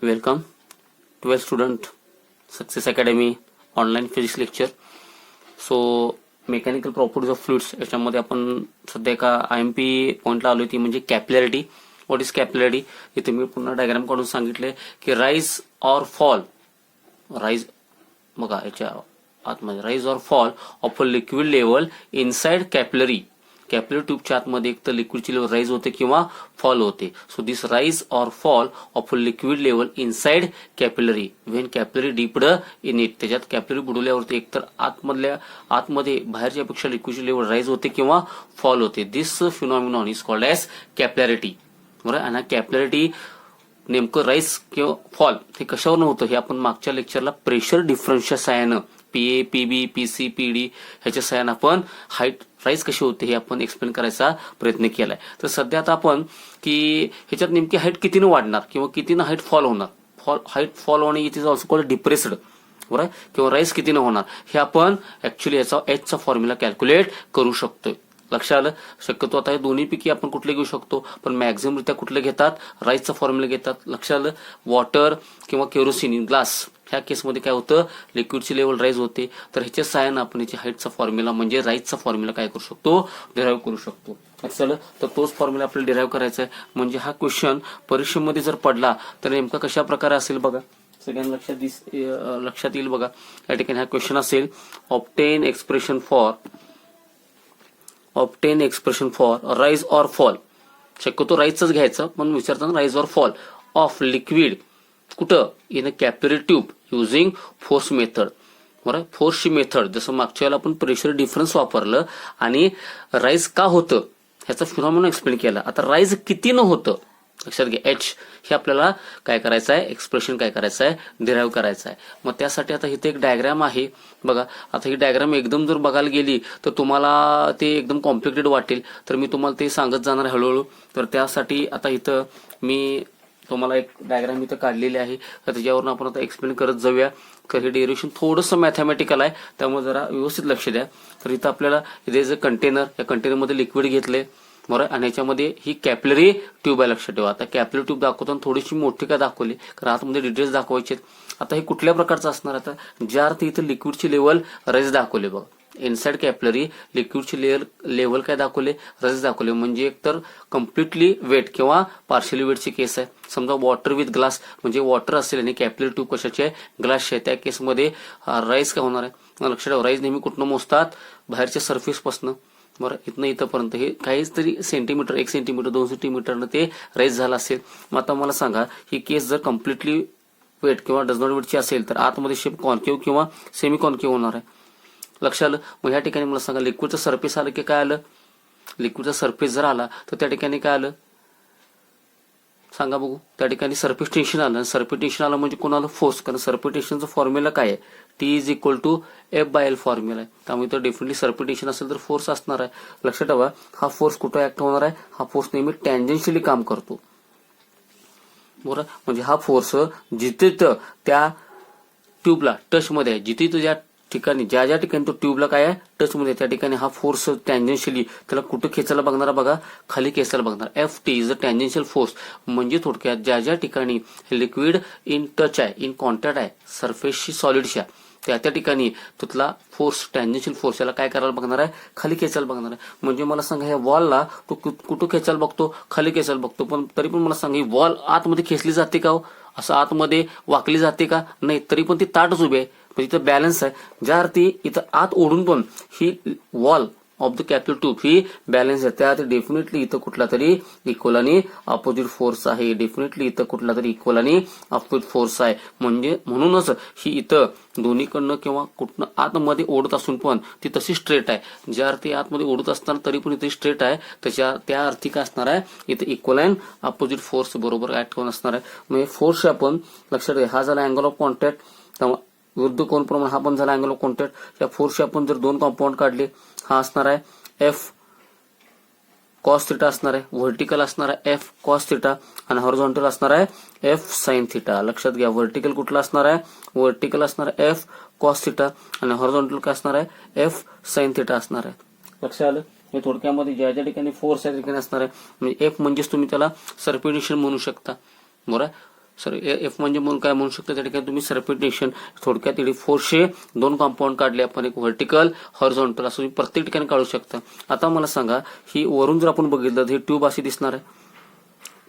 Welcome 12th student success academy online physics lecture. So mechanical properties of fluids याच्यामध्ये आपण सध्या एका IMP पॉईंटला आलोय, ती म्हणजे कॅपिलॅरिटी. What is कॅपिलॅरिटी? इथे मी पुन्हा डायग्राम काढून सांगितले की राईज ऑर फॉल, राईज बघा याच्या आतमध्ये rise or fall of a liquid level inside capillary. Capillary ट्यूबच्या आतमध्ये एक तर लिक्विडची लेवल राईज होते किंवा फॉल होते. So this rise or fall of a liquid level inside capillary when capillary dipped in it. त्याच्यात कॅपिलरी बुडवल्यावरती एकतर आतमध्ये बाहेरच्या पेक्षा लिक्विडची लेवल राईज होते किंवा फॉल होते. दिस फिनॉमिनॉन इज कॉल्ड ॲज कॅपिलॅरिटी. बरोबर. आणि कॅपिलॅरिटी नेमकं राईज किंवा फॉल हे कशावर होतं हे आपण मागच्या लेक्चरला प्रेशर डिफरन्सच्या साहाय्यानं PA, PB, PC, PD ह्याच्या साहाय्यानं आपण हाईट राईज कशी होते हे आपण एक्सप्लेन करायचा प्रयत्न केलाय. तर सध्या आता आपण की ह्याच्यात नेमकी हाईट कितीनं वाढणार किंवा कितीनं हाईट फॉल होणार, हाईट फॉल होणे it is also called depressed, बरोबर, किंवा राईज कितीनं होणार हे आपण ऍक्च्युली याचा Hचा फॉर्म्युला कॅल्क्युलेट करू शकतोय. लक्षात आलं? शक्यतो आता हे दोन्ही पैकी आपण कुठले घेऊ शकतो, पण मॅक्झिमम रित्या कुठले घेतात, राईजचा फॉर्म्युला घेतात. लक्षात आलं? वॉटर किंवा केरोसिन इन ग्लास ह्या केसमध्ये काय होतं, लिक्विडची लेवल राईज होते. तर ह्याच्या साहाय्यानं आपण याची हाईटचा फॉर्म्युला म्हणजे राईजचा फॉर्म्युला काय करू शकतो, डिराईव्ह करू शकतो. लक्षात आलं? तर तोच फॉर्म्युला आपल्याला डिराईव्ह करायचा आहे. म्हणजे हा क्वेश्चन परीक्षेमध्ये जर पडला तर नेमका कशा प्रकारे असेल बघा, सगळ्यांना लक्षात येईल बघा. या ठिकाणी हा क्वेश्चन असेल, obtain expression for rise or fall. शक्यतो राईजच घ्यायचं, पण विचारताना rise or fall of liquid कुठं, in a capillary tube using force method. बरोबर, फोर्सची मेथड जसं मागच्या वेळेला आपण प्रेशर डिफरन्स वापरलं आणि राईज का होतं ह्याचा फिनॉमिना एक्सप्लेन केला. आता राईज कितीनं होतं लक्षात घ्या. H हे आपल्याला काय करायचं आहे, एक्सप्रेशन काय करायचं आहे, डिराईव्ह करायचं आहे. मग त्यासाठी आता इथे एक डायग्राम आहे बघा. आता ही डायग्राम एकदम जर बघायला गेली तर तुम्हाला ते एकदम कॉम्प्लिकेटेड वाटेल, तर मी तुम्हाला ते सांगत जाणार हळूहळू. तर त्यासाठी आता इथं मी तुम्हाला एक डायग्राम इथं काढलेली आहे, तर त्याच्यावरून आपण आता एक्सप्लेन करत जाऊया. तर हे डेरिव्हेशन थोडंसं मॅथमॅटिकल आहे, त्यामुळे जरा व्यवस्थित लक्ष द्या. तर इथं आपल्याला इथे जे कंटेनर, या कंटेनरमध्ये लिक्विड घेतले, बरोबर, आणि याच्यामध्ये ही कॅपिलरी ट्यूब आहे. लक्षात ठेवा. आता कॅपिलरी ट्यूब दाखवताना थोडीशी मोठी का दाखवली, कारण आतमध्ये डिटेल्स दाखवायचे. आता हे कुठल्या प्रकारचं असणार, आता ज्या अर्थी इथं लिक्विडची लेवल राईज दाखवले बघा. इनसाइड कॅपिलरी लिक्विडची लेवल काय दाखवले, राईज दाखवले. म्हणजे एकतर कम्प्लिटली वेट किंवा पार्शियली वेटची केस आहे. समजा वॉटर विथ ग्लास, म्हणजे वॉटर असेल आणि कॅपिलरी ट्यूब कशाची आहे, ग्लासची आहे. त्या केसमध्ये राईज काय होणार आहे, लक्षात ठेवा. राईज नेहमी कुठनं मोजतात, बाहेरच्या सरफेस पासून, बरं, इथनं इथंपर्यंत हे काहीच तरी सेंटीमीटर, 1 सेंटीमीटर 2 सेंटीमीटरनं ते राईज झालं असेल. मग आता मला सांगा, ही केस जर कम्प्लिटली वेट किंवा डज नॉट वेटची असेल तर आतमध्ये शेप कॉन्केव्ह किंवा सेमी कॉन्केव्ह होणार आहे. लक्षात आलं? मग ह्या ठिकाणी मला सांगा, लिक्विडचं सरफेस आलं की काय आलं, लिक्विडचा सरफेस जर आला तर त्या ठिकाणी काय आलं सांगा बघू. त्या ठिकाणी सरफेस टेन्शन आलं. सरफेस टेन्शन आलं म्हणजे कोणाला, फोर्स. कारण सरफेस टेन्शनचं फॉर्म्युला काय आहे, T is equal to F/L formula आहे. त्यामुळे तर डेफिनेटली सरफेस टेन्शन असेल तर फोर्स असणार आहे. लक्षात ठेवा, हा फोर्स कुठं ऍक्ट होणार आहे, हा फोर्स नेहमी टँजेन्शियली काम करतो. बरोबर, म्हणजे हा फोर्स जिथे त्या ट्यूबला टच मध्ये आहे, जिथे ज्या ठिकाणी ज्या ठिकाणी तो ट्यूबला काय आहे, टच मध्ये, त्या ठिकाणी हा फोर्स टँजेन्शियली त्याला कुठं खेचायला बघणार बघा, खाली खेचायला बघणार. FT is a tangential force. म्हणजे थोडक्यात ज्या ठिकाणी लिक्विड इन टच आहे, इन कॉन्टॅक्ट आहे सरफेसशी, सॉलिडच्या, त्या ठिकाणी तिथला फोर्स, टँजेन्शियल फोर्स, याला काय करायला बघणार आहे, खाली खेचायला बघणार आहे. म्हणजे मला सांगा, ह्या वॉलला तो कुठं खेचायला बघतो, खाली खेचायला बघतो. पण तरी पण मला सांगा, ही वॉल आतमध्ये खेचली जाते का, असं आतमध्ये वाकली जाते का, नाही. तरी पण ती ताटच उभी आहे, म्हणजे इथं बॅलन्स आहे. ज्या अर्थी इथं आत ओढून पण ही wall of the capillary tube ही बॅलन्स आहे, त्या डेफिनेटली इथं कुठला तरी इक्वल आणि अपोजिट फोर्स आहे. डेफिनेटली इथं कुठला तरी इक्वल आणि अपोजिट फोर्स आहे. म्हणजे म्हणूनच ही इथं दोन्हीकडनं किंवा कुठनं आतमध्ये ओढत असून पण ती तशी स्ट्रेट आहे. ज्या अर्थी आतमध्ये ओढत असताना तरी पण इथे स्ट्रेट आहे, त्या अर्थी काय असणार आहे, इथे इक्वल अँड अपोजिट फोर्स बरोबर ऍक्ट होऊन असणार आहे. म्हणजे फोर्स आपण लक्षात घ्या, हा झाला अँगल ऑफ कॉन्टॅक्ट, विरुद्ध कोण प्रमाण हा पण झाला अँगल ऑफ कॉन्टॅक्ट. या फोर्सचे आपण जर दोन कॉम्पाऊंड काढले, हा असणार आहे F कॉस थिटा असणार आहे, व्हर्टिकल असणार आहे F कॉस थिटा, आणि हॉरिझॉन्टल असणार आहे F साइन थिटा. लक्षात घ्या, व्हर्टिकल कुठला असणार आहे, व्हर्टिकल असणार आहे F कॉस थिटा, आणि हॉरिझॉन्टल काय असणार आहे, F साइन थिटा असणार आहे. लक्षात आलं? हे थोडक्यामध्ये ज्या ठिकाणी फोर्स त्या ठिकाणी असणार आहे. म्हणजे F म्हणजेच तुम्ही त्याला सरफेस टेन्शन म्हणू शकता. बरोबर, सर एफ म्हणजे म्हणून काय म्हणू शकता त्या ठिकाणी तुम्ही सरफेस टेन्शन. थोडक्यात इथे फोर्सचे दोन कंपाऊंड काढले आपण, एक व्हर्टिकल हॉरिझॉन्टल असं तुम्ही प्रत्येक ठिकाणी काढू शकता. आता मला सांगा ही वरून जर आपण बघितलं तर ही ट्यूब अशी दिसणार आहे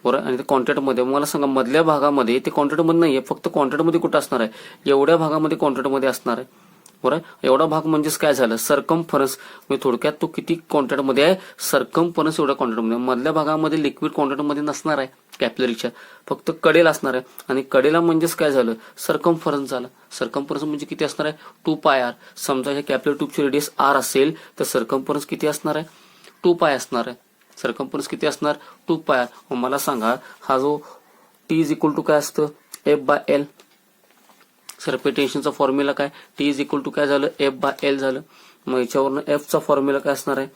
बरोबर, आणि ते कॉन्ट्रॅक्टमध्ये मला सांगा मधल्या भागामध्ये ते कॉन्ट्रॅक्टमध्ये नाहीये, फक्त कॉन्ट्रॅक्टमध्ये कुठं असणार आहे, एवढ्या भागामध्ये कॉन्ट्रॅक्टमध्ये असणार आहे बरोबर. एवढा भाग म्हणजेच काय झालं, सर्कम्फरन्स. म्हणजे थोडक्यात तो किती कॉन्ट्रॅक्टमध्ये आहे, सर्कम्फरन्स एवढ्या कॉन्ट्रॅक्टमध्ये. मधल्या भागामध्ये लिक्विड कॉन्ट्रॅक्टमध्ये नसणार आहे कॅपिलरीच्या, फक्त कडेला असणार आहे, आणि कडेला म्हणजेच काय झालं, सर्कम्फरन्स झालं. सर्कम्फरन्स म्हणजे किती असणार आहे, 2πr. समजा ह्या कॅपिलरी ट्यूबची रेडियस r असेल तर सर्कम्फरन्स किती असणार आहे, 2π असणार आहे. सर्कम्फरन्स किती असणार, 2πr. मला सांगा हा जो t इज इक्वल टू काय असतं, f/l. सरफेस टेन्शनचा फॉर्म्युला काय, टी इज इक्वल टू काय झालं, f/l झालं. मग याच्यावरनं f चा फॉर्म्युला काय असणार आहे,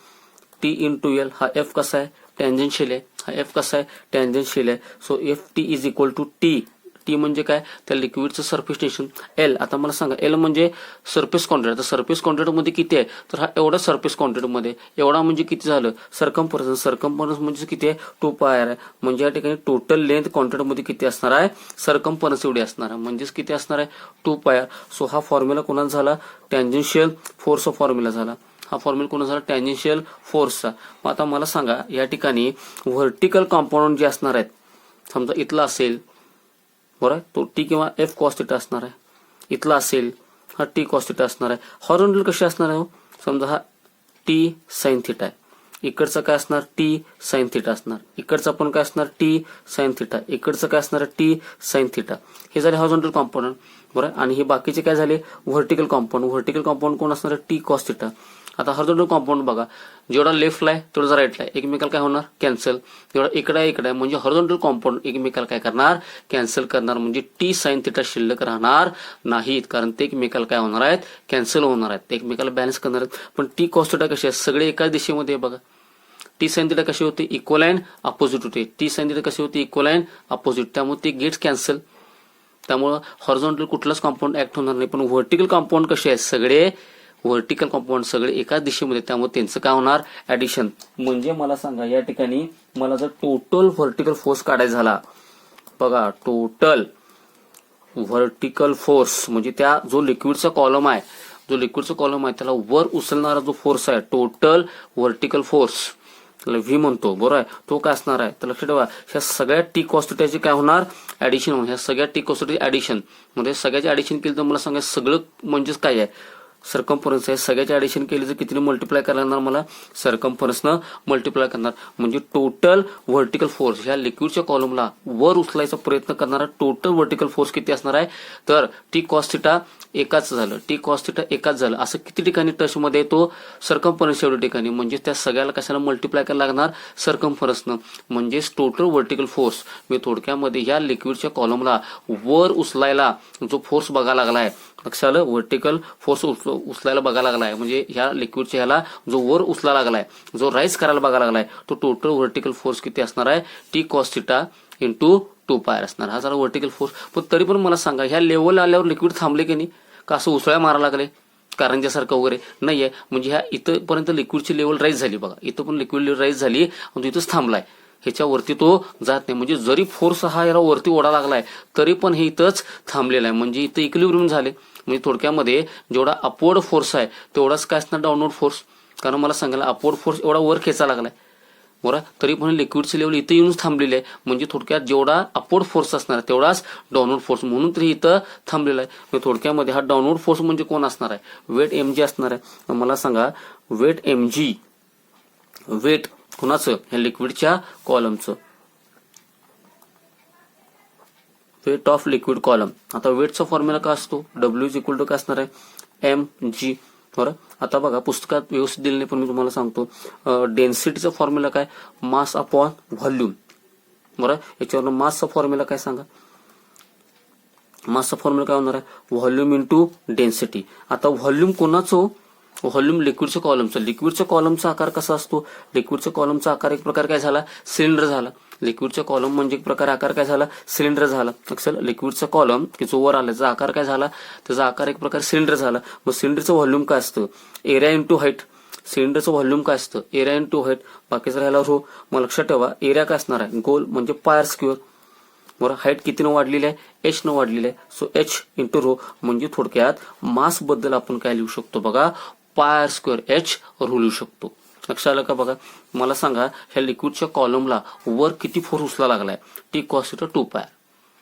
t इंटू एल. हा f कसा आहे, टँजेन्शियल आहे. हा f कसा आहे, टँजेन्शियल आहे. So ft is equal to T. T म्हणजे काय, त्या लिक्विडचं सरफेस टेन्शन. एल, आता मला सांगा एल म्हणजे सरफेस कॉन्ट्रॅक्ट. तर सरफेस कॉन्ट्रॅक्ट मध्ये किती आहे, तर हा एवढा सरफेस कॉन्ट्रॅक्ट मध्ये एवढा म्हणजे किती झालं, सर्कम्फरन्स. सर्कम्फरन्स म्हणजे किती आहे, 2πr आहे. म्हणजे या ठिकाणी टोटल लेंथ कॉन्ट्रॅक्ट मध्ये किती असणार आहे, सर्कम्फरन्स एवढी असणार आहे, म्हणजेच किती असणार आहे, 2πr. सो हा फॉर्म्युला कोणाचा झाला, टँजेन्शियल फोर्सचा फॉर्म्युला झाला. हा फॉर्म्युला कोणा झाला, टँजेन्शियल फोर्सचा. मग आता मला सांगा या ठिकाणी व्हर्टिकल कॉम्पोनंट जे असणार आहेत, समजा इथला असेल बरोबर, तो टी किंवा एफ कॉस थिटा असणार आहे. इथला असेल हा टी कॉस थिटा असणार आहे. हॉरिझॉन्टल कसे असणार आहे, समजा हा टी साइन थिटा आहे, इकडचं काय असणार, टी साइन थिटा असणार. इकडचं पण काय असणार, टी साइन थिटा. इकडचं काय असणार, टी साइन थिटा. हे झाले हॉरिझॉन्टल कॉम्पोनंट बरोबर. आणि हे बाकीचे काय झाले, व्हर्टिकल कॉम्पोनंट. व्हर्टिकल कॉम्पोनंट कोण असणार, टी कॉस थिटा. आता हॉरिझॉन्टल कॉम्पाउंड बघा, जेवढा लेफ्टला आहे तेवढा राईटला आहे, एकमेकाला काय होणार, कॅन्सल. जेवढा इकडे आहे म्हणजे हॉरिझॉन्टल कॉम्पाउंड एकमेकाला काय करणार, कॅन्सल करणार. म्हणजे टी साइन थिटा शिल्लक राहणार नाहीत, कारण ते एकमेकाला काय होणार आहेत, कॅन्सल होणार आहेत, ते एकमेकाला बॅलन्स करणार आहेत. पण टी कॉस थिटा कशी आहे, सगळे एकाच दिशेमध्ये बघा. टी साइन थिटा कशी होते, इक्वल अँड अपोजिट होते. टी साइन थिटा कशी होती, इक्वल अँड अपोजिट. त्यामुळे ते गेट्स कॅन्सल. त्यामुळे हॉरिझॉन्टल कुठलाच कॉम्पाउंड ऍक्ट होणार नाही. पण व्हर्टिकल कॉम्पाउंड कसे आहेत, सगळे व्हर्टिकल कॉम्पाउंड सगळे एकाच दिशेमध्ये, त्यामुळे त्यांचं काय होणार, ऍडिशन. म्हणजे मला सांगा या ठिकाणी मला जर टोटल व्हर्टिकल फोर्स काढायचा झाला बघा, टोटल व्हर्टिकल फोर्स म्हणजे त्या जो लिक्विडचा कॉलम आहे, जो लिक्विडचा कॉलम आहे त्याला वर उचलणारा जो फोर्स आहे, टोटल व्हर्टिकल फोर्स व्ही म्हणतो बरोबर आहे, तो काय असणार आहे. तर लक्षात ठेवा ह्या सगळ्या टी कॉस थिटाची काय होणार, ऍडिशन होणार. ह्या सगळ्या टी कॉस थिटाची ऍडिशन म्हणजे सगळ्याचे ऍडिशन केलं तर मला सांगा सगळं म्हणजेच काय आहे, सर्कम्फरन्स आहे. सगळ्याची ऍडिशन केली तर कितीने मल्टिप्लाय करायला लागणार, मला सर्कम्फरन्सनं मल्टिप्लाय करणार. म्हणजे टोटल व्हर्टिकल फोर्स ह्या लिक्विडच्या कॉलमला वर उचलायचा प्रयत्न करणारा टोटल व्हर्टिकल फोर्स किती असणार आहे, तर टी कॉस थिटा एकाच झालं, टी कॉस थिटा एकाच झालं. असं किती ठिकाणी टच मध्ये तो सर्कम्फरन्स एवढ्या ठिकाणी, म्हणजे त्या सगळ्याला कशाला मल्टिप्लाय करायला लागणार, सर्कम्फरन्सनं. म्हणजेच टोटल व्हर्टिकल फोर्स मी थोडक्यामध्ये ह्या लिक्विडच्या कॉलमला वर उचलायला जो फोर्स बघायला लागलाय, लक्षात आलं, व्हर्टिकल फोर्स उचलायला बघायला लागलाय. म्हणजे ह्या लिक्विडच्या ह्याला जो वर उचला लागलाय, जो राईज करायला बघायला लागलाय, तो टोटल व्हर्टिकल फोर्स किती असणार आहे, T cos theta into 2πr असणार. हा झाला व्हर्टिकल फोर्स. पण तरी पण मला सांगा ह्या लेवल आल्यावर लिक्विड थांबले की नाही, का असं उसळ्या मारायला लागले कारंजासारखं वगैरे नाहीये. म्हणजे ह्या इथपर्यंत लिक्विडची लेवल राईज झाली बघा, इथं पण लिक्विड लेवल राईज झाली आणि इथंच थांबलाय, ह्याच्यावरती तो जात नाही. म्हणजे जरी फोर्स हा याला वरती ओढा लागलाय तरी पण हे इथंच थांबलेला आहे. म्हणजे इथं इक्विलिब्रियम झाले. म्हणजे थोडक्यामध्ये जेवढा अपवर्ड फोर्स आहे तेवढाच काय असणार, डाऊनवर्ड फोर्स. कारण मला सांगायला अपवर्ड फोर्स एवढा वर खेचा लागलाय बरोबर, तरी पण लिक्विडची लेवल इथं येऊनच थांबलेली आहे. म्हणजे थोडक्यात जेवढा अपवर्ड फोर्स असणार तेवढाच डाऊनवर्ड फोर्स, म्हणून तरी इथं थांबलेला आहे. म्हणजे थोडक्यामध्ये हा डाऊनवर्ड फोर्स म्हणजे कोण असणार आहे, वेट mg असणार आहे. मला सांगा वेट mg, वेट कुणाचं, ह्या लिक्विडच्या कॉलमचं, वेट ऑफ लिक्विड कॉलम. आता वेटचा फॉर्म्युला काय असतो, W इज इक्वल टू काय असणार आहे, mg बरं. आता बघा पुस्तकात व्यवस्थित दिले नाही पण मी तुम्हाला सांगतो, डेन्सिटीचा फॉर्म्युला काय, मास अपॉन व्हॉल्यूम बरं. याच्यावर मासचा फॉर्म्युला काय सांगा, मासचा फॉर्म्युला काय होणार आहे, व्हॉल्यूम इंटू डेन्सिटी. आता व्हॉल्यूम कोणाचं, व्हॉल्यूम लिक्विडच्या कॉलमचा. लिक्विडच्या कॉलमचा आकार कसा असतो, लिक्विडच्या कॉलमचा आकार एक प्रकार काय झाला, सिलेंडर झाला. लिक्विडच्या कॉलम म्हणजे एक प्रकार आकार काय झाला, सिलेंडर झाला. अक्षर लिक्विडचा कॉलम की जो वर आला त्याचा आकार काय झाला, त्याचा आकार एक प्रकार सिलेंडर झाला. मग सिलेंडरचं व्हॉल्यूम काय असतं, एरिया इंटू हाईट. सिलेंडरचं व्हॉल्यूम काय असतं, एरिया इंटू हाईट. बाकीचं राहिला हो, मग लक्षात ठेवा एरिया काय असणार आहे, गोल म्हणजे पायर स्क्वेअर. बरं हाईट कितीनं वाढलेली आहे, एच न वाढलेली आहे. सो एच इंटू रो म्हणजे थोडक्यात मास बद्दल आपण काय लिहू शकतो बघा, पाय स्क्वेअर एच रो लिहू शकतो. लक्षात आलं का बघा. मला सांगा ह्या लिक्विडच्या कॉलमला वर किती फोर्स उचला लागलाय, टी कॉस थीटा 2 पाय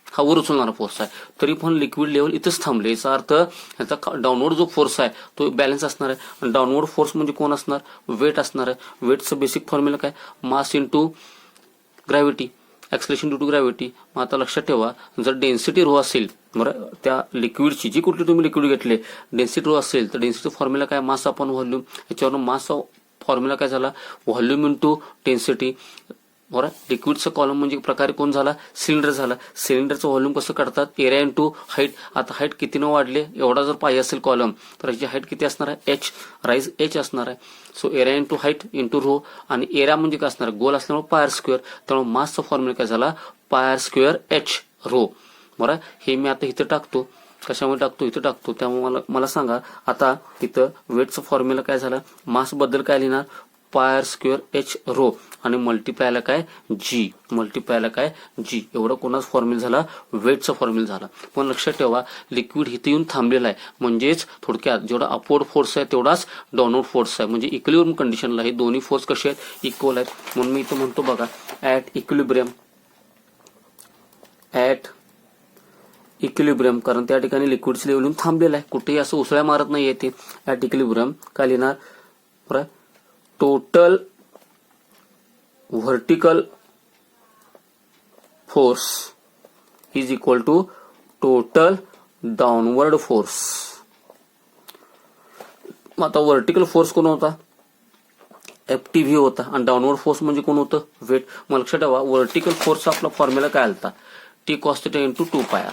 हा वर उचलणारा फोर्स आहे. तरी पण लिक्विड लेवल इथेच थांबले. याचा अर्थ ह्याचा डाऊनवर्ड जो फोर्स आहे तो बॅलन्स असणार आहे. डाऊनवर्ड फोर्स म्हणजे कोण असणार, वेट असणार आहे. वेटचं बेसिक फॉर्म्युला काय, mass into gravity, acceleration due to gravity. मग आता लक्षात ठेवा जर डेन्सिटी रो असेल बरं त्या लिक्विडची, जी कुठली तुम्ही लिक्विड घेतले डेन्सिटी रो असेल तर डेन्सिटी फॉर्म्युला काय, मास अपॉन व्हॉल्यूम. याच्यावरून मास फॉर्म्युला काय झाला, व्हॉल्यूम इंटू डेन्सिटी. बरं लिक्विडचं कॉलम म्हणजे प्रकारे कोण झाला, सिलेंडर झाला. सिलेंडरचं व्हॉल्यूम कसं काढतात, एरिया इंटू हाईट. आता हाईट कितीनं वाढले, एवढा जर पाहिजे असेल कॉलम तर याची हाईट किती असणार आहे, एच, राईज एच असणार आहे. So area into height into rho. आणि एरिया म्हणजे काय असणार, गोल असल्यामुळे पायर स्क्वेअर. त्यामुळे मासचा फॉर्म्युला काय झाला, पायर स्क्वेअर एच रो. बरं हे मी आता इथं टाकतो, कशामुळे टाकतो, इथं टाकतो. त्यामुळे मला सांगा आता इथं वेटचं फॉर्म्युला काय झाला, मास बद्दल काय लिहिणार, पायर स्क्वेअर एच रो आणि मल्टिप्लायला काय जी, मल्टिप्लायला काय जी. एवढं कोणाच फॉर्म्युला झाला, वेटचा फॉर्म्युला झाला. पण लक्षात ठेवा लिक्विड इथे येऊन थांबलेला आहे. म्हणजेच थोडक्यात जेवढा अपवर्ड फोर्स आहे तेवढाच डाऊनवर्ड फोर्स आहे. म्हणजे इक्विलिब्रियम कंडिशनला हे दोन्ही फोर्स कसे आहेत, इक्वल आहेत. म्हणून मी इथं म्हणतो बघा ऍट इक्विलिब्रियम, कारण त्या ठिकाणी लिक्विडचं लेवल येऊन थांबलेलं आहे, कुठेही असं उसळ्या मारत नाही येते. ऍट इक्विलिब्रियम काय लिहिणार, बरं total vertical force is equal to total downward force. आता व्हर्टिकल फोर्स कोण होता, FTV होता आणि डाऊनवर्ड फोर्स म्हणजे कोण होतं, वेट. मग लक्षात ठेवा व्हर्टिकल फोर्स आपला फॉर्म्युला काय आलता, टी कॉस थीटा इंटू 2 पाय.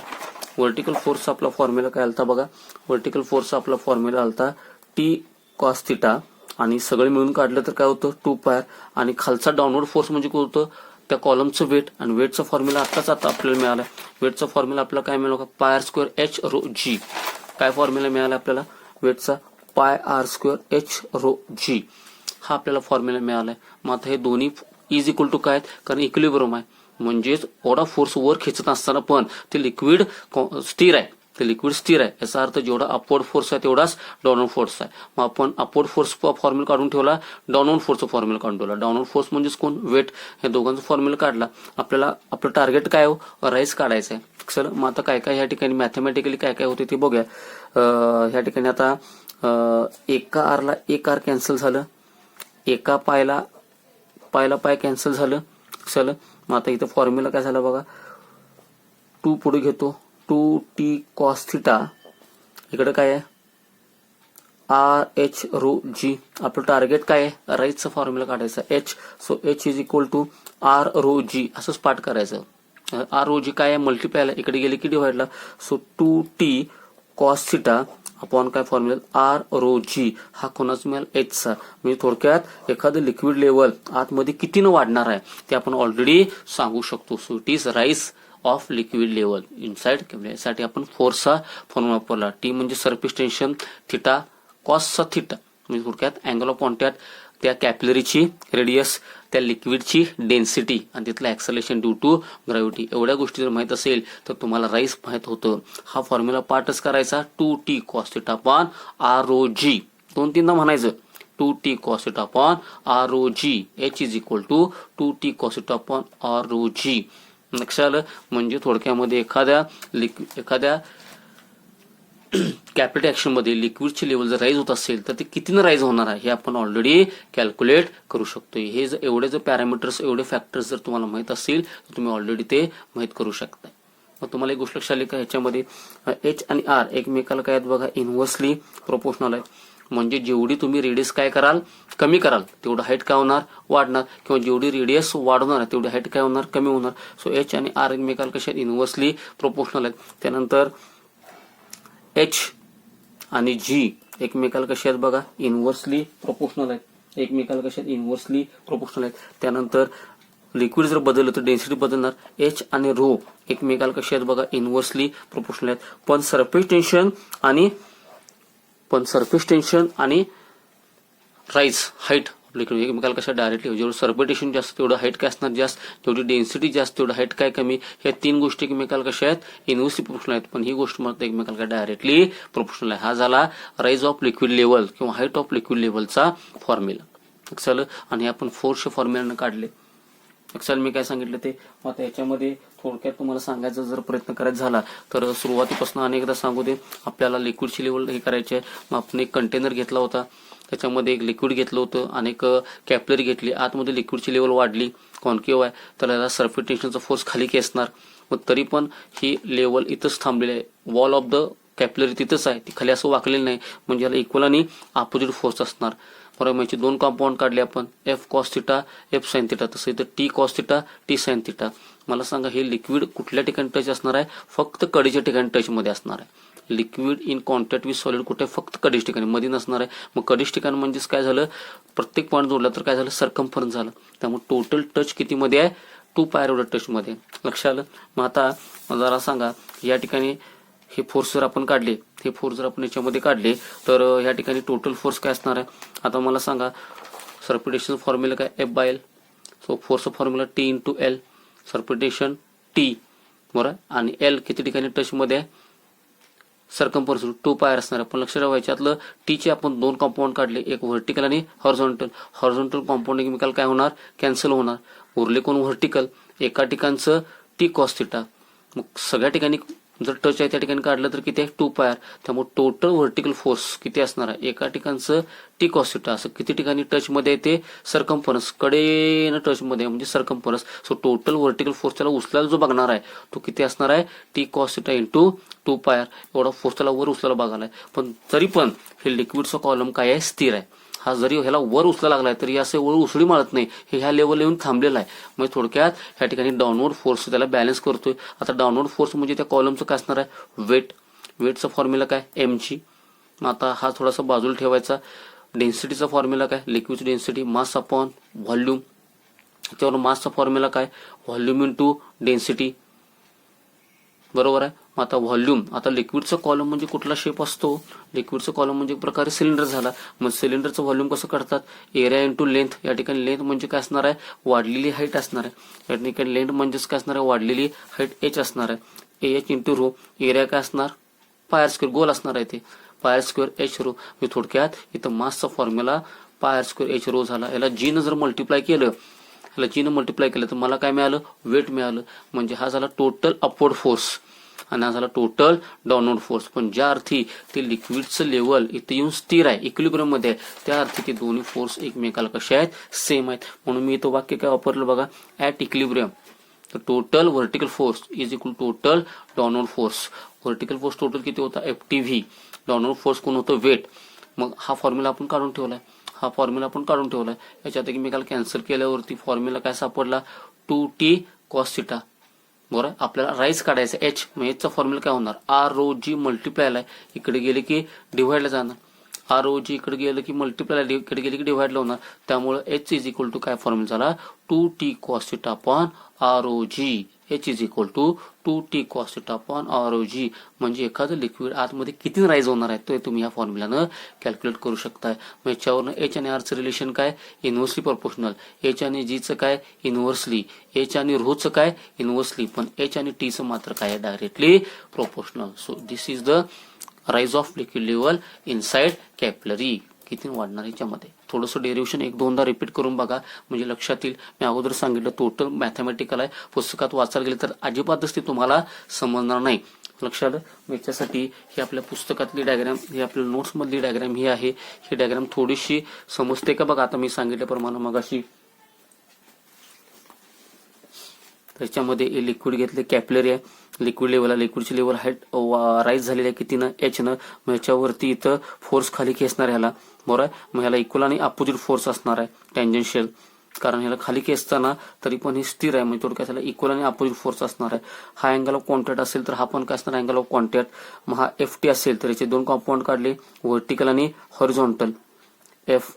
व्हर्टिकल फोर्स आपला फॉर्म्युला काय आलता बघा, व्हर्टिकल फोर्स आपला फॉर्म्युला आलता टी कॉस थीटा आणि सगळे मिळून काढलं तर काय होतं 2 पाय. आणि खालचा डाऊनवर्ड फोर्स म्हणजे कोण होतं, त्या कॉलमचं वेट. आणि वेटचा फॉर्म्युला आताच आता आपल्याला मिळाला. वेटचा फॉर्म्युला आपल्याला काय मिळाला, पाय स्क्वेअर एच रो जी. काय फॉर्म्युला मिळाला आपल्याला वेटचा, pi R square H rho G हा आपल्याला फॉर्म्युला मिळालाय. मग आता हे दोन्ही इज इक्वल टू काय, कारण इक्विलिब्रियम आहे. म्हणजेच एवढा फोर्स वर खेचत असताना पण ते लिक्विड स्थिर आहे, ते लिक्विड स्थिर आहे. याचा अर्थ जेवढा अपवर्ड फोर्स आहे तेवढाच डाऊनवर्ड फोर्स आहे. मग आपण अपवर्ड फोर्स फॉर्म्युला काढून ठेवला, डाऊनवर्ड फोर्सचा फॉर्म्युला काढून ठेवला. डाऊनवर्ड फोर्स म्हणजेच कोण, वेट. हे दोघांचा फॉर्म्युला काढला. आपल्याला आपलं टार्गेट काय हो, राईज काढायचं आहे. चल मग आता काय काय ह्या ठिकाणी मॅथमॅटिकली काय काय होते ते बघूया. ह्या ठिकाणी आता एका आरला एक आर कॅन्सल झालं, एका पायला पाय कॅन्सल झालं. चल मग आता इथं फॉर्म्युला काय झाला बघा, 2 पुढे घेतो, 2t cos थीटा. इकडे काय आहे, आर एच रो जी. आपलं टार्गेट काय आहे, राईजचा फॉर्म्युला काढायचा H. So H is equal to R rho G असंच पाठ करायचं. आर रो जी काय आहे, मल्टिप्लायला इकडे गेले की डिवाइडला. So 2t cos theta upon काय फॉर्म्युला, आर रो जी. हा कोणाचा मिळेल, एचचा. म्हणजे थोडक्यात एखादं लिक्विड लेवल आतमध्ये कितीनं वाढणार आहे ते आपण ऑलरेडी सांगू शकतो. So it is rise of liquid level inside. यासाठी आपण फोर्सचा फॉर्म्युला वापरला. टी म्हणजे सरफेस टेन्शन, थीटा कॉसचा थीटा म्हणजे थोडक्यात अँगल ऑफ कॉन्टॅक्ट, त्या कॅपिलरीची रेडियस, त्या लिक्विडची डेन्सिटी आणि तिथलं ऍक्सलेशन ड्यू टू ग्रॅव्हिटी. एवढ्या गोष्टी जर माहित असेल तर तुम्हाला राईज माहित होतं. हा फॉर्म्युला पाठच करायचा, 2t cos theta upon R O G. 2-3दा म्हणायचं, 2t cos theta upon R O G. H is equal to 2t cos theta upon R O G. लक्षात आलं. म्हणजे थोडक्यामध्ये एखाद्या कॅपिटल ऍक्शन मध्ये लिक्विडची लेवल जर राईज होत असेल तर ते कितीनं राईज होणार आहे हे आपण ऑलरेडी कॅल्क्युलेट करू शकतो. हे जर एवढे जर पॅरामीटर्स, एवढे फॅक्टर्स जर तुम्हाला माहित असतील तर तुम्ही ऑलरेडी ते माहित करू शकता. मग तुम्हाला एक गोष्ट लक्षात आली का, ह्याच्यामध्ये एच आणि आर एकमेकाला काय आहेत बघा, इनव्हर्सली प्रोपोर्शनल आहे. म्हणजे जेवढी तुम्ही रेडियस काय कराल, कमी कराल तेवढं हाईट काय होणार, वाढणार. किंवा जेवढी रेडियस वाढवणार तेवढी हाईट काय होणार, कमी होणार. सो एच आणि आर एकमेकाला कशा इनव्हर्सली प्रोपोर्शनल आहेत. त्यानंतर एच आणि जी एकमेकाला कशा आहेत बघा, इनव्हर्सली प्रोपोर्शनल आहेत. एकमेकाला कशा आहेत, इनव्हर्सली प्रोपोर्शनल आहेत. त्यानंतर लिक्विड जर बदललं तर डेन्सिटी बदलणार. एच आणि रो एकमेकाला कशा आहेत बघा, इनव्हर्सली प्रोपोर्शनल आहेत. पण सरफेस टेन्शन आणि राईज हाईट लिक्विड एकमेकाला कशा डायरेक्टली, जेवढं सर्पेटेशन जास्त तेवढं हाईट काय असणार जास्त, तेवढी डेन्सिटी जास्त तेवढं हाईट काय कमी. ह्या तीन गोष्टी एकमेकाला कशा आहेत इन्व्हर्सली प्रोपोर्शनल आहेत, पण ही गोष्ट मात्र एकमेकाला काय डायरेक्टली प्रोपोर्शनल आहे. हा झाला राईज ऑफ लिक्विड लेवल किंवा हाईट ऑफ लिक्विड लेवलचा फॉर्म्युला. लक्षात. आणि आपण फोर्सच्या फॉर्म्युल्यानं काढले. लक्षात मी काय सांगितलं ते. आता याच्यामध्ये थोडक्यात तुम्हाला सांगायचा जर प्रयत्न करायचा झाला तर सुरुवातीपासून अनेकदा सांगू दे. आपल्याला लिक्विडची लेवल हे करायचे आहे. मग आपण एक कंटेनर घेतला होता, त्याच्यामध्ये एक लिक्विड घेतलं होतं आणि एक कॅपलरी घेतली. आतमध्ये लिक्विडची लेवल वाढली, कॉन्केव्ह आहे, तर याला सरफेस टेन्शनचा फोर्स खाली असणार. मग तरी पण ही लेवल इथंच थांबलेली आहे. वॉल ऑफ द कॅपलरी तिथंच आहे, ती खाली असं वाकलेली नाही, म्हणजे याला इक्वल आणि अपोजिट फोर्स असणार. बरोबर. याचे दोन कॉम्पाऊंड काढले आपण, F cos theta F sine theta. तसं इथं T cos theta T sine theta. मला सांगा हे लिक्विड कुठल्या ठिकाणी टच असणार आहे, फक्त कडीच्या ठिकाणी टच मध्ये असणार आहे. Liquid in contact with solid कुठे, फक्त कडीच्या ठिकाणी, मध्ये नसणार आहे. मग कडीच्या ठिकाणी म्हणजेच काय झालं, प्रत्येक पॉईंट जोडला तर काय झालं, सरकमफरन्स झालं. त्यामुळे टोटल टच किती मध्ये आहे, 2π एवढं टच मध्ये. लक्षात आलं. मग आता जरा सांगा या ठिकाणी हे फोर्स जर आपण काढले, हे फोर्स जर आपण याच्यामध्ये काढले तर या ठिकाणी टोटल फोर्स काय असणार आहे. आता मला सांगा सरपेटेशन फॉर्म्युला काय, F/L. So force formula T × L, सरपेटेशन T, बरोबर. आणि L किती ठिकाणी टच मध्ये आहे, सरकमफरन्स 2π असणार आहे. पण लक्षात ठेवायचं यातलं T चे आपण दोन कॉम्पाऊंड काढले, एक व्हर्टिकल आणि हॉरिझॉन्टल. हॉरिझॉन्टल कॉम्पाऊंड एकमेकाला काय होणार, कॅन्सल होणार. उरले कोण, व्हर्टिकल. एका ठिकाणचं T cos थिटा. मग सगळ्या ठिकाणी जर टच आहे त्या ठिकाणी काढलं तर किती आहे, 2π. त्यामुळे टोटल व्हर्टिकल फोर्स किती असणार आहे, एका ठिकाणचं टी कॉस थिटा. असं किती ठिकाणी टच मध्ये येते, सरकमफरन्स, कडेनं टच मध्ये म्हणजे circumference. So total vertical force त्याला उचलायला जो बघणार आहे तो किती असणार आहे, टी कॉस थिटा × 2π. एवढा फोर्स त्याला वर उचलायला बघायला आहे. पण तरी पण हे लिक्विडचा कॉलम काय आहे, स्थिर आहे. हा जरी ह्याला वर उचला लागलाय तरी असं वर उसळी मारत नाही, हे ह्या लेवल येऊन थांबलेला आहे. म्हणजे थोडक्यात ह्या ठिकाणी डाऊनवर्ड फोर्स त्याला बॅलन्स करतोय. आता डाऊनवर्ड फोर्स म्हणजे त्या कॉलमचं काय असणार आहे, वेट. वेटचा फॉर्म्युला काय, mg. आता हा थोडासा बाजूला ठेवायचा. डेन्सिटीचा फॉर्म्युला काय, लिक्विडची डेन्सिटी मास अपॉन व्हॉल्यूम. त्याच्यावर मासचा फॉर्म्युला काय, व्हॉल्यूम × डेन्सिटी, बरोबर आहे. मग आता व्हॉल्यूम, आता लिक्विडचा कॉलम म्हणजे कुठला शेप असतो, लिक्विडचा कॉलम म्हणजे एक प्रकारे सिलेंडर झाला. मग सिलेंडरचं व्हॉल्यूम कसं करतात, एरिया × लेंथ. या ठिकाणी लेंथ म्हणजे काय असणार आहे, वाढलेली हाईट असणार आहे. या ठिकाणी लेंथ म्हणजेच काय असणार आहे, वाढलेली हाईट h असणार आहे. AH × row. एरिया काय असणार, πr², गोल असणार आहे ते, πr² h रो. म्हणजे थोडक्यात इथं मासचा फॉर्म्युला πr² h रो झाला. याला g न जर मल्टिप्लाय केलं, तर मला काय मिळालं, वेट मिळालं. म्हणजे हा झाला टोटल अपवर्ड फोर्स आणि हा झाला टोटल डाऊनवर्ड फोर्स. पण ज्या अर्थी ते लिक्विडचं लेवल इथे येऊन स्थिर आहे, इक्विलिब्रियम मध्ये आहे, त्या अर्थी ते दोन्ही फोर्स एकमेकाला कशा आहेत, सेम आहेत. म्हणून मी इथं वाक्य काय वापरलं बघा, ॲट इक्विलिब्रियम तर total vertical force is equal total downward force. Vertical force total किती होता, FTV. डाऊनवर्ड फोर्स कोण होतं, वेट. मग हा फॉर्म्युला आपण काढून ठेवलाय. याच्यात एकमेकाला कॅन्सल केल्यावरती फॉर्म्युला काय सापडला, 2T cos थिटा. बरोबर. आपल्याला राईज काढायचं h, मग एचचा फॉर्म्युला काय होणार, ROG मल्टिप्लायला इकडे गेले की डिव्हाइडला जाणार, ROG इकडे गेलं की मल्टिप्लाय, इकडे गेले की डिव्हाइडला होणार. त्यामुळे h इज इक्वल टू काय फॉर्म्युला झाला, 2T cos theta upon ROG. h is equal to 2T cos theta upon ROG. म्हणजे एखादं लिक्विड आतमध्ये किती राईज होणार आहे तो तुम्ही या फॉर्म्युलानं कॅल्क्युलेट करू शकताय. मग याच्यावरनं h आणि r चं रिलेशन काय, इन्व्हर्सली प्रोपोर्शनल. h आणि g चं काय, इन्व्हर्सली. h आणि रो चं काय, इन्व्हर्सली. पण h आणि t चं मात्र काय, directly proportional. So this is the rise of liquid level inside capillary. किती वाढणार याच्यामध्ये थोडंसं डेरिव्हेशन एक दोनदा रिपीट करून बघा, म्हणजे लक्षात येईल. मी अगोदर सांगितलं टोटल मॅथमॅटिकल आहे, पुस्तकात वाचायला गेले तर अजिबातच ते तुम्हाला समजणार नाही. लक्षात आलं. याच्यासाठी ही आपल्या पुस्तकातली डायग्राम, ही आपल्या नोट्स मधली डायग्राम ही आहे. ही डायग्राम थोडीशी समजते का बघा. आता मी सांगितल्याप्रमाणे मगाशी त्याच्यामध्ये लिक्विड घेतले, कॅपिलरी आहे, लिक्विड लेवलला लिक्विडची लेवल हाईट राईज झालेली आहे कितीनं, h न. मग याच्यावरती इथं फोर्स खाली खेचणार ह्याला, बरोबर आहे. मग ह्याला इक्वल आणि अपोजिट फोर्स असणार आहे, टँजेन्शियल. कारण ह्याला खाली खेचताना तरी पण हे स्थिर आहे, म्हणजे थोडक्यात ह्याला इक्वल आणि अपोजिट फोर्स असणार आहे. हा अँगल ऑफ कॉन्टॅक्ट असेल तर हा पण काय असणार, अँगल ऑफ कॉन्टॅक्ट. मग हा FT असेल तर याचे दोन कॉम्पाऊंड काढले, व्हर्टिकल आणि horizontal. F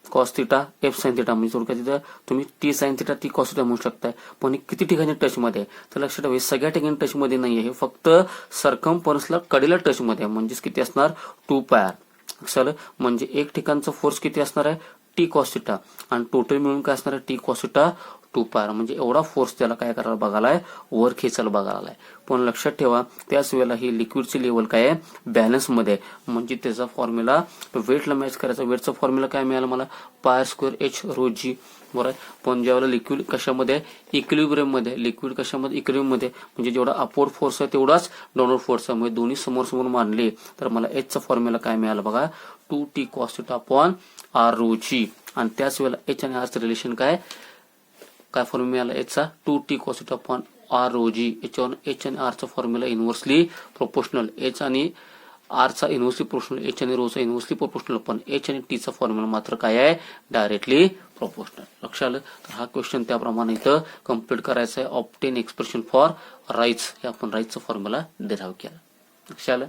cos theta F sin theta. म्हणजे थोडक्यात तिथं तुम्ही T sin theta T cos theta म्हणू शकताय. पण किती ठिकाणी टच मध्ये आहे, तर लक्षात ठेवा सगळ्या ठिकाणी टच मध्ये नाहीये, हे फक्त सरकमफरन्सला कडेला टच मध्ये आहे. म्हणजेच किती असणार, 2π. म्हणजे एक ठिकाणचा फोर्स किती असणार आहे, टी कॉस थिटा आणि टोटल मिळून काय असणार आहे टी कॉस थिटा 2πr म्हणजे एवढा फोर्स त्याला काय करायला बघायलाय वर खेचायला बघायलाय. पण लक्षात ठेवा त्याच वेळेला ही लिक्विडची लेवल काय आहे बॅलन्स मध्ये म्हणजे त्याचा फॉर्म्युला वेटला मॅच करायचा. वेटचा फॉर्म्युला काय मिळाला मला πr² h rho g बरोबर. पण ज्यावेळेला लिक्विड कशामध्ये इक्विलिब्रियम मध्ये लिक्विड कशामध्ये इक्विलिब्रियम मध्ये म्हणजे जेवढा अपवर्ड फोर्स आहे तेवढाच डाऊनवर्ड फोर्स आहे. म्हणजे दोन्ही समोर समोर मांडले तर मला h चा फॉर्म्युला काय मिळाला बघा 2t cos θ upon r rho g. आणि त्याच वेळेला h आणि r चं रिलेशन काय फॉर्म्युला मिळाला h चा 2t cos θ upon r rho g. याच्यावर h आणि r चा फॉर्म्युला इनव्हर्सली प्रोपोर्शनल. h आणि r चा इनव्हर्सली प्रोपोर्शनल h आणि रो चा इनव्हर्सली प्रोपोर्शनल पण h आणि t चा फॉर्म्युला मात्र काय आहे डायरेक्टली प्रोपोर्शनल. लक्षात आलं. तर हा क्वेश्चन त्याप्रमाणे इथं कम्प्लीट करायचा आहे. ऑब्टेन एक्सप्रेशन फॉर राईट्स हे आपण राईट्सचा फॉर्म्युला डिराइव्ह केला. लक्षात आलं.